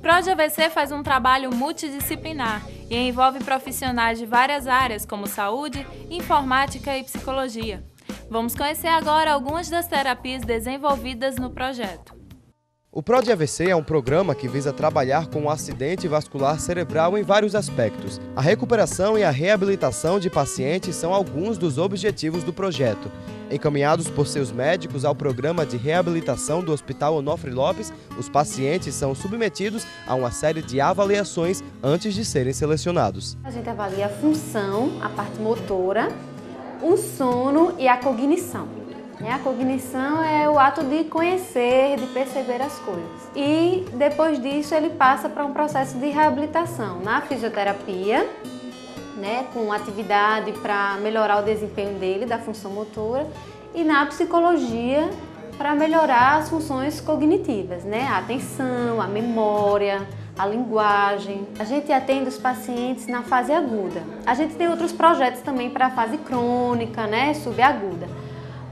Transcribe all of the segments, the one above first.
PRODE AVC faz um trabalho multidisciplinar e envolve profissionais de várias áreas, como saúde, informática e psicologia. Vamos conhecer agora algumas das terapias desenvolvidas no projeto. O PRODE AVC é um programa que visa trabalhar com o acidente vascular cerebral em vários aspectos. A recuperação e a reabilitação de pacientes são alguns dos objetivos do projeto. Encaminhados por seus médicos ao programa de reabilitação do Hospital Onofre Lopes, os pacientes são submetidos a uma série de avaliações antes de serem selecionados. A gente avalia a função, a parte motora, o sono e a cognição. A cognição é o ato de conhecer, de perceber as coisas. E depois disso ele passa para um processo de reabilitação na fisioterapia, com atividade para melhorar o desempenho dele, da função motora, e na psicologia para melhorar as funções cognitivas, a atenção, a memória, a linguagem. A gente atende os pacientes na fase aguda. A gente tem outros projetos também para a fase crônica, subaguda.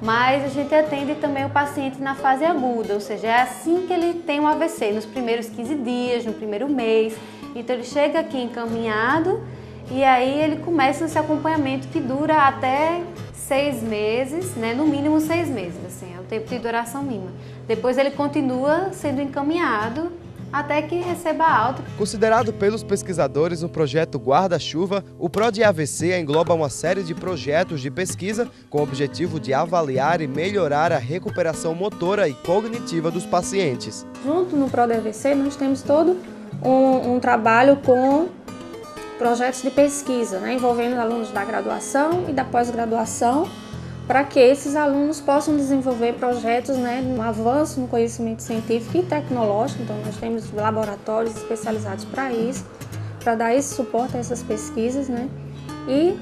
Mas a gente atende também o paciente na fase aguda, ou seja, é assim que ele tem um AVC, nos primeiros 15 dias, no primeiro mês. Então ele chega aqui encaminhado e aí ele começa esse acompanhamento que dura até 6 meses, no mínimo 6 meses, é o tempo de duração mínima. Depois ele continua sendo encaminhado até que receba alta. Considerado pelos pesquisadores um projeto guarda-chuva, o PRODE AVC engloba uma série de projetos de pesquisa com o objetivo de avaliar e melhorar a recuperação motora e cognitiva dos pacientes. Junto no PRODE AVC nós temos todo um trabalho com projetos de pesquisa, envolvendo alunos da graduação e da pós-graduação, para que esses alunos possam desenvolver projetos, um avanço no conhecimento científico e tecnológico. Então nós temos laboratórios especializados para isso, para dar esse suporte a essas pesquisas, e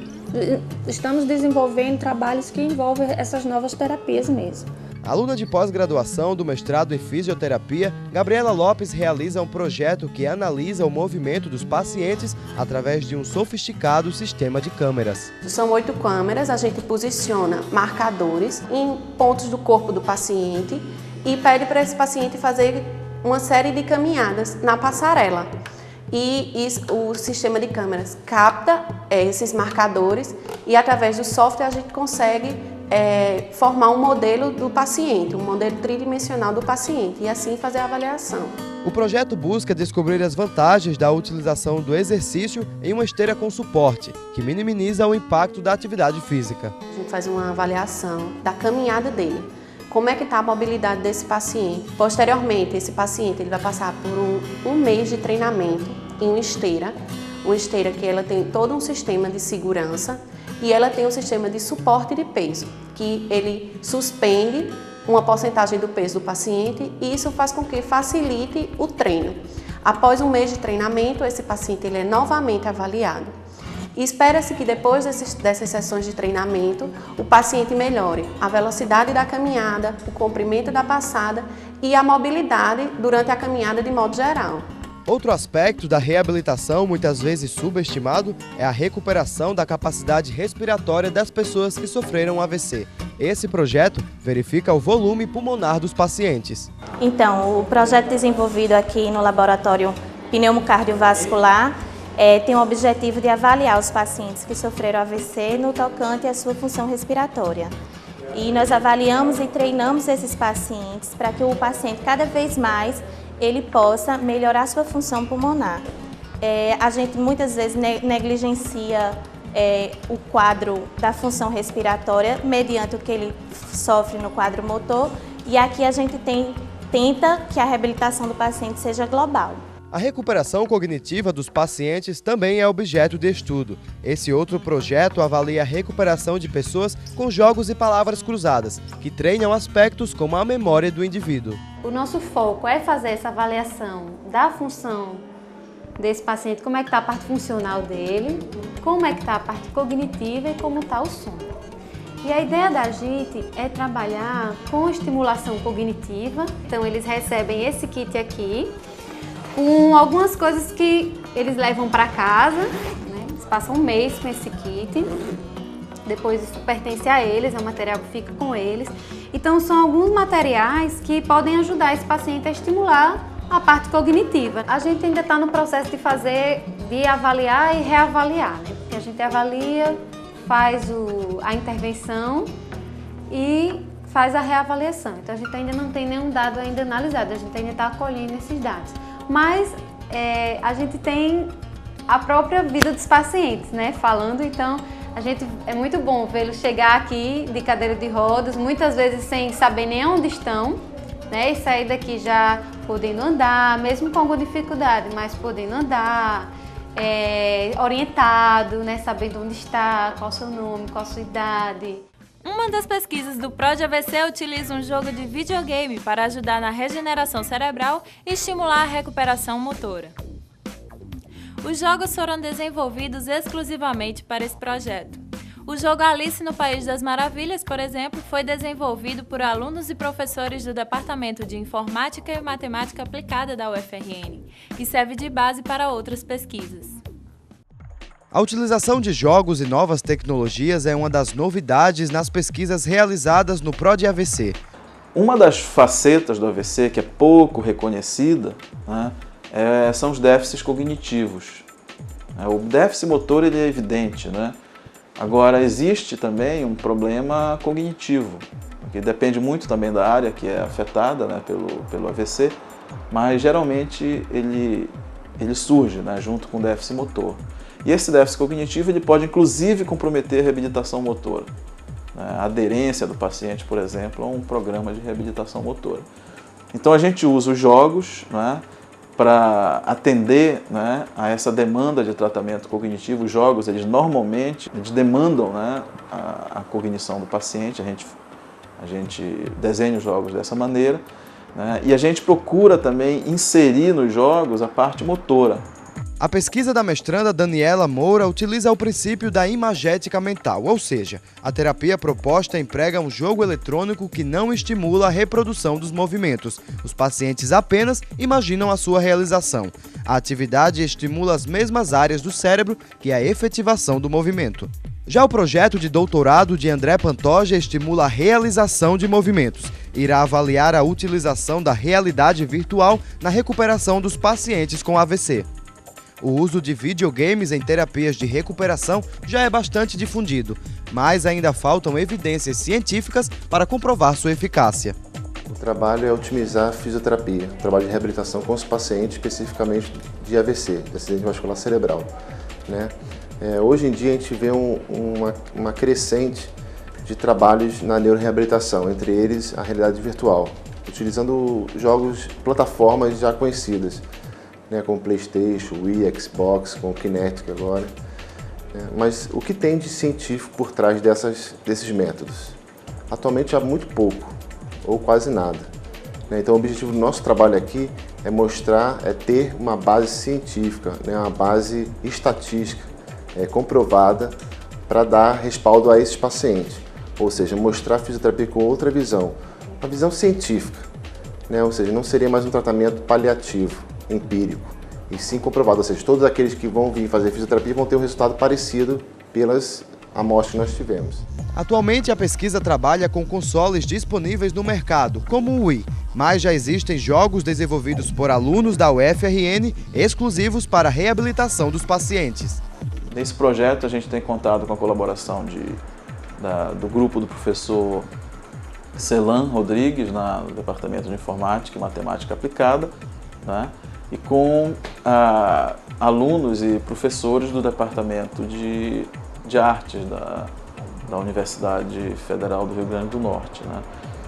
estamos desenvolvendo trabalhos que envolvem essas novas terapias mesmo. Aluna de pós-graduação do mestrado em fisioterapia, Gabriela Lopes realiza um projeto que analisa o movimento dos pacientes através de um sofisticado sistema de câmeras. São 8 câmeras, a gente posiciona marcadores em pontos do corpo do paciente e pede para esse paciente fazer uma série de caminhadas na passarela. E o sistema de câmeras capta esses marcadores e através do software a gente consegue formar um modelo do paciente, um modelo tridimensional do paciente e assim fazer a avaliação. O projeto busca descobrir as vantagens da utilização do exercício em uma esteira com suporte, que minimiza o impacto da atividade física. A gente faz uma avaliação da caminhada dele, como é que está a mobilidade desse paciente. Posteriormente, esse paciente ele vai passar por um mês de treinamento em uma esteira que ela tem todo um sistema de segurança e ela tem um sistema de suporte de peso, que ele suspende uma porcentagem do peso do paciente e isso faz com que facilite o treino. Após um mês de treinamento, esse paciente ele é novamente avaliado. E espera-se que depois dessas sessões de treinamento, o paciente melhore a velocidade da caminhada, o comprimento da passada e a mobilidade durante a caminhada de modo geral. Outro aspecto da reabilitação, muitas vezes subestimado, é a recuperação da capacidade respiratória das pessoas que sofreram AVC. Esse projeto verifica o volume pulmonar dos pacientes. Então, o projeto desenvolvido aqui no laboratório pneumocardiovascular tem o objetivo de avaliar os pacientes que sofreram AVC no tocante à sua função respiratória. E nós avaliamos e treinamos esses pacientes para que o paciente cada vez mais ele possa melhorar sua função pulmonar. A gente muitas vezes negligencia o quadro da função respiratória mediante o que ele sofre no quadro motor e aqui a gente tenta que a reabilitação do paciente seja global. A recuperação cognitiva dos pacientes também é objeto de estudo. Esse outro projeto avalia a recuperação de pessoas com jogos e palavras cruzadas, que treinam aspectos como a memória do indivíduo. O nosso foco é fazer essa avaliação da função desse paciente, como é que está a parte funcional dele, como é que está a parte cognitiva e como está o sono. E a ideia da gente é trabalhar com estimulação cognitiva. Então eles recebem esse kit aqui, com algumas coisas que eles levam para casa, Eles passam um mês com esse kit, depois isso pertence a eles, é um material que fica com eles. Então são alguns materiais que podem ajudar esse paciente a estimular A parte cognitiva. A gente ainda está no processo de avaliar e reavaliar, né? Porque a gente avalia, faz a intervenção e faz a reavaliação. Então a gente ainda não tem nenhum dado ainda analisado, a gente ainda está acolhendo esses dados. Mas a gente tem a própria vida dos pacientes, né? Falando, então é muito bom vê-los chegar aqui de cadeira de rodas, muitas vezes sem saber nem onde estão, né? E sair daqui já podendo andar, mesmo com alguma dificuldade, mas podendo andar, orientado, né? Sabendo onde está, qual o seu nome, qual a sua idade. Uma das pesquisas do PRODE-AVC utiliza um jogo de videogame para ajudar na regeneração cerebral e estimular a recuperação motora. Os jogos foram desenvolvidos exclusivamente para esse projeto. O jogo Alice no País das Maravilhas, por exemplo, foi desenvolvido por alunos e professores do Departamento de Informática e Matemática Aplicada da UFRN e serve de base para outras pesquisas. A utilização de jogos e novas tecnologias é uma das novidades nas pesquisas realizadas no PRODE-AVC. Uma das facetas do AVC que é pouco reconhecida, né, são os déficits cognitivos. O déficit motor ele é evidente, né? Agora, existe também um problema cognitivo, que depende muito também da área que é afetada, né, pelo AVC, mas geralmente ele surge, né, junto com o déficit motor. E esse déficit cognitivo ele pode inclusive comprometer a reabilitação motora. A aderência do paciente, por exemplo, a um programa de reabilitação motora. Então a gente usa os jogos, né, para atender, né, a essa demanda de tratamento cognitivo. Os jogos eles normalmente demandam, né, a cognição do paciente, a gente desenha os jogos dessa maneira, né, e a gente procura também inserir nos jogos a parte motora. A pesquisa da mestranda Daniela Moura utiliza o princípio da imagética mental, ou seja, a terapia proposta emprega um jogo eletrônico que não estimula a reprodução dos movimentos. Os pacientes apenas imaginam a sua realização. A atividade estimula as mesmas áreas do cérebro que a efetivação do movimento. Já o projeto de doutorado de André Pantoja estimula a realização de movimentos. Irá avaliar a utilização da realidade virtual na recuperação dos pacientes com AVC. O uso de videogames em terapias de recuperação já é bastante difundido, mas ainda faltam evidências científicas para comprovar sua eficácia. O trabalho é otimizar a fisioterapia, o trabalho de reabilitação com os pacientes, especificamente de AVC, de acidente vascular cerebral, né? Hoje em dia a gente vê uma crescente de trabalhos na neuroreabilitação, entre eles a realidade virtual, utilizando jogos, plataformas já conhecidas, né, como PlayStation, Wii, Xbox, com o Kinect agora. Mas o que tem de científico por trás desses métodos? Atualmente há muito pouco, ou quase nada. Então o objetivo do nosso trabalho aqui é ter uma base científica, né, uma base estatística comprovada para dar respaldo a esses pacientes. Ou seja, mostrar a fisioterapia com outra visão, uma visão científica, né, ou seja, não seria mais um tratamento paliativo, empírico, e sim comprovado, ou seja, todos aqueles que vão vir fazer fisioterapia vão ter um resultado parecido pelas amostras que nós tivemos. Atualmente a pesquisa trabalha com consoles disponíveis no mercado, como o Wii, mas já existem jogos desenvolvidos por alunos da UFRN exclusivos para a reabilitação dos pacientes. Nesse projeto a gente tem contado com a colaboração do grupo do professor Celan Rodrigues, no Departamento de Informática e Matemática Aplicada, né? E com alunos e professores do Departamento de Artes da Universidade Federal do Rio Grande do Norte, né?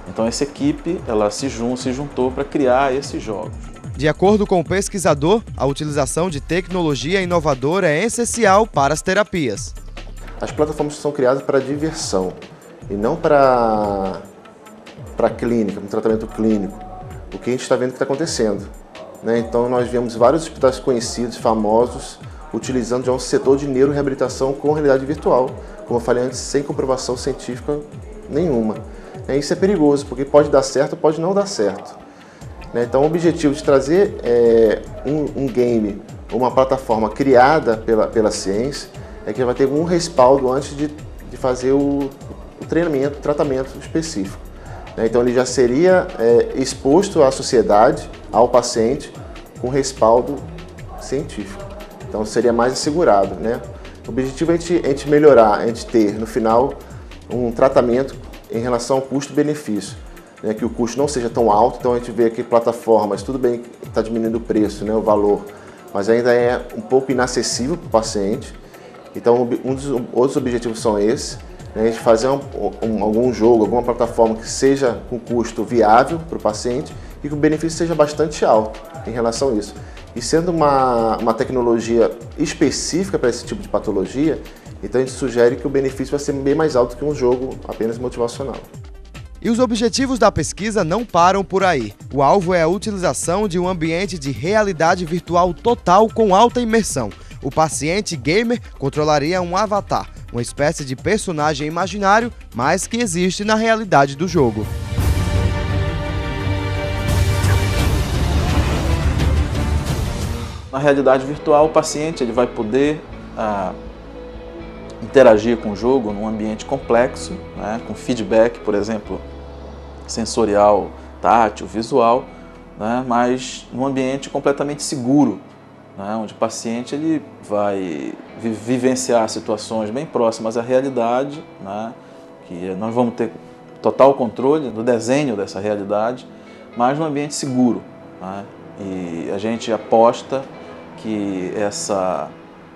Então essa equipe ela se juntou para criar esses jogos. De acordo com o pesquisador, a utilização de tecnologia inovadora é essencial para as terapias. As plataformas são criadas para diversão e não para clínica, para tratamento clínico. O que a gente está vendo que está acontecendo, né? Então nós vemos vários hospitais conhecidos, famosos, utilizando já um setor de neuroreabilitação com realidade virtual, como eu falei antes, sem comprovação científica nenhuma. Isso é perigoso, porque pode dar certo, pode não dar certo. Então o objetivo de trazer um game, uma plataforma criada pela ciência, é que vai ter um respaldo antes de fazer o treinamento, o tratamento específico. Então ele já seria exposto à sociedade, ao paciente, com respaldo científico. Então seria mais assegurado, né? O objetivo é a gente melhorar, a gente ter no final um tratamento em relação ao custo-benefício, né? Que o custo não seja tão alto. Então a gente vê aqui plataformas, tudo bem que está diminuindo o preço, né? O valor, mas ainda é um pouco inacessível para o paciente. Então um dos outros objetivos são esses, né? A gente fazer algum jogo, alguma plataforma que seja com custo viável para o paciente e que o benefício seja bastante alto em relação a isso. E sendo uma tecnologia específica para esse tipo de patologia, então a gente sugere que o benefício vai ser bem mais alto que um jogo apenas motivacional. E os objetivos da pesquisa não param por aí. O alvo é a utilização de um ambiente de realidade virtual total com alta imersão. O paciente gamer controlaria um avatar, uma espécie de personagem imaginário, mas que existe na realidade do jogo. Na realidade virtual, o paciente ele vai poder interagir com o jogo num ambiente complexo, né, com feedback, por exemplo, sensorial, tátil, visual, né, mas num ambiente completamente seguro, né, onde o paciente ele vai vivenciar situações bem próximas à realidade, né, que nós vamos ter total controle do desenho dessa realidade, mas num ambiente seguro, né, e a gente aposta que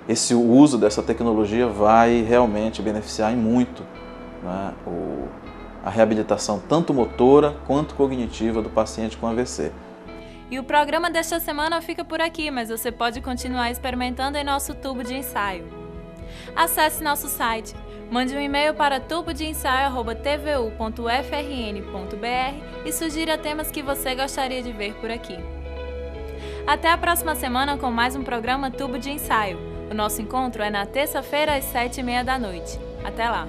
esse uso dessa tecnologia vai realmente beneficiar em muito, né, a reabilitação tanto motora quanto cognitiva do paciente com AVC. E o programa desta semana fica por aqui, mas você pode continuar experimentando em nosso tubo de ensaio. Acesse nosso site, mande um e-mail para tubodensaio@tvu.ufrn.br e sugira temas que você gostaria de ver por aqui. Até a próxima semana com mais um programa Tubo de Ensaio. O nosso encontro é na terça-feira às 7h30 da noite. Até lá!